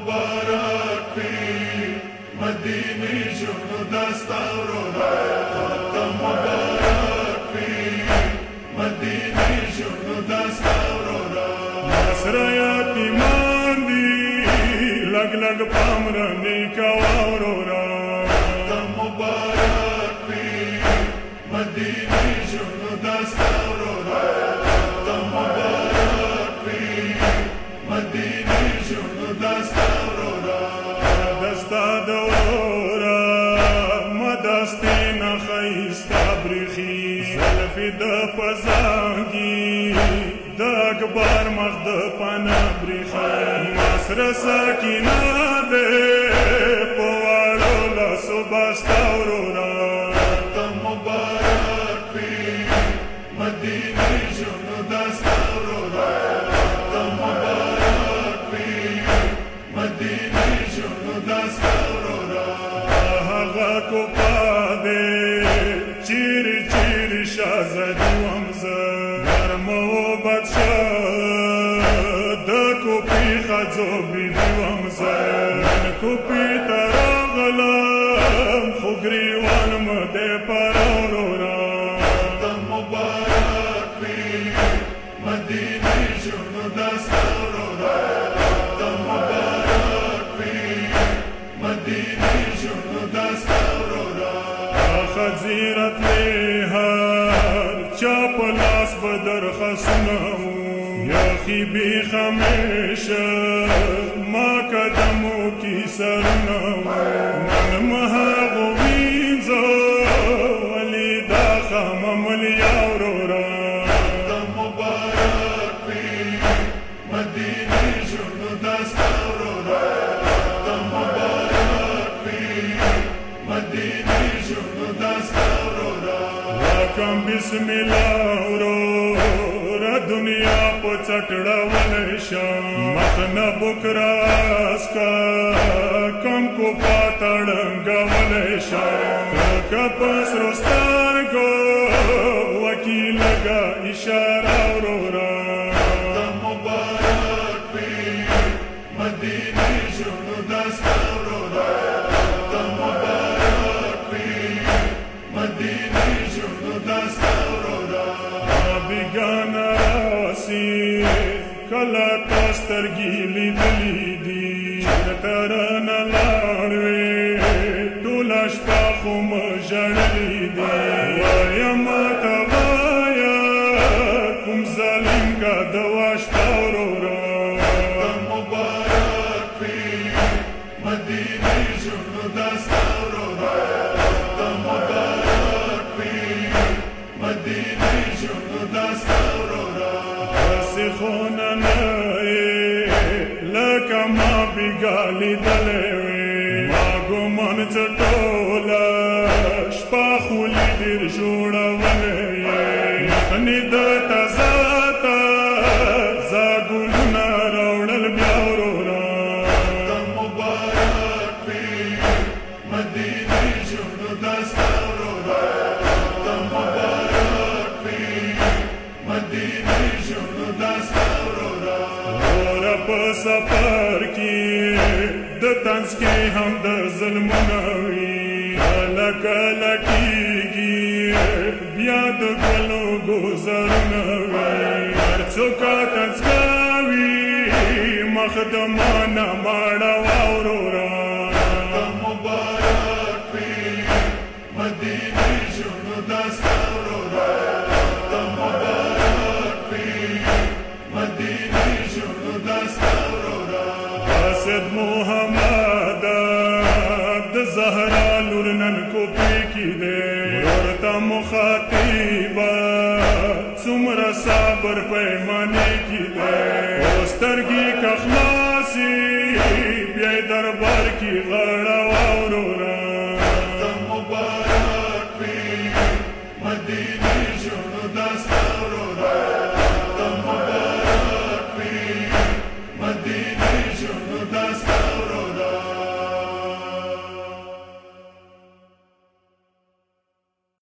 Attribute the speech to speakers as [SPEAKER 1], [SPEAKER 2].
[SPEAKER 1] مبارک وي مدینه ژوند دستا ورورا ته مبارک وي مدینه ژوند دستا ورورا نصر یتیمان دي لګ لګ پامرنی کوا ورورا ته مبارک وي مدینه ژوند دستا ورورا ته مبارک وي مدینه ژوند دستا ورورا دستا دورا مدستین خیستا بریخی زلفی د پزانگی د اکبر مخ د پانا بریخی مصر سکینا دے پوالو لسو بستا ورورا ته مبارک وی مدینه ژوند دستا ورورا ته مبارک وی مدینه ژوند دستا ورورا هغه کو پاده چیری چیری شازدی ومزه نرمو بادشاه د کوپی خځو بیبي ومزه من کوپی تراغلم خو ګریوان مده پر ورورا ته مبارک وي مدینه ژوند دستا ورورا ته مبارک وي مدینه ژوند دستا ورورا خزیرت هر چا په لاس بدر خسنو یخی بیخ همیشه ما قدمو کی سرنو نن مهاغو وینزو ولی دا خامم لیا ورورا ته مبارک وي مدینه ژوند دستا ورورا ته مبارک وي مدینه ژوند دستا ورورا واکم بسم الله ورورا دنیا په چټړه ولشا مخنه بکراس کا کم کو پاتړنګ ولشا کپس رستار کو وکیل لگا اشاره ورورا ته مبارک وي مدینه ژوند دستا ورورا ته مبارک وي مدینه ژوند دستا ورورا بیگانا راسی کلا تاسترگی لیدلی دی چرترن لاړوي ټوله شپه خو مه ژړلی دی وایم ته وایه کوم ظالم کا دوا شته ورورا ته مبارک وي مدینه ژوند دستا ورورا ته مبارک وي مدینه ژوند دستا ورورا داسې خو ننئ لکه ما بېګا لیدلی وې ما ګمان څه ټوله شپه خو لیدل جوړولی یې مخنې د تازه ګلونه راوړل بیا ورورا ته مبارک وي مدینه ژوند دستا ورورا ته مبارک وي مدینه ژوند دستا ورورا ورا په سفر کې د طنز کې هم د ظلمونه وي کله کله کېږي بیا د ګلو ګوزرونه وي هر څوک طنز کوي مخ د مانه ماړه ورورا ته مبارک وي مدینه ژوند دستا ورورا ته مبارک وي مدینه ژوند دستا ورورا اسد محمد د زهرا لور نن کوپی کې دی ورته مخاطبه څومره صبر پیمانې کې دی سترګې که خلاصې بیا دربار کې غاړه ورورا ته مبارک وي مدینه ژوند دستا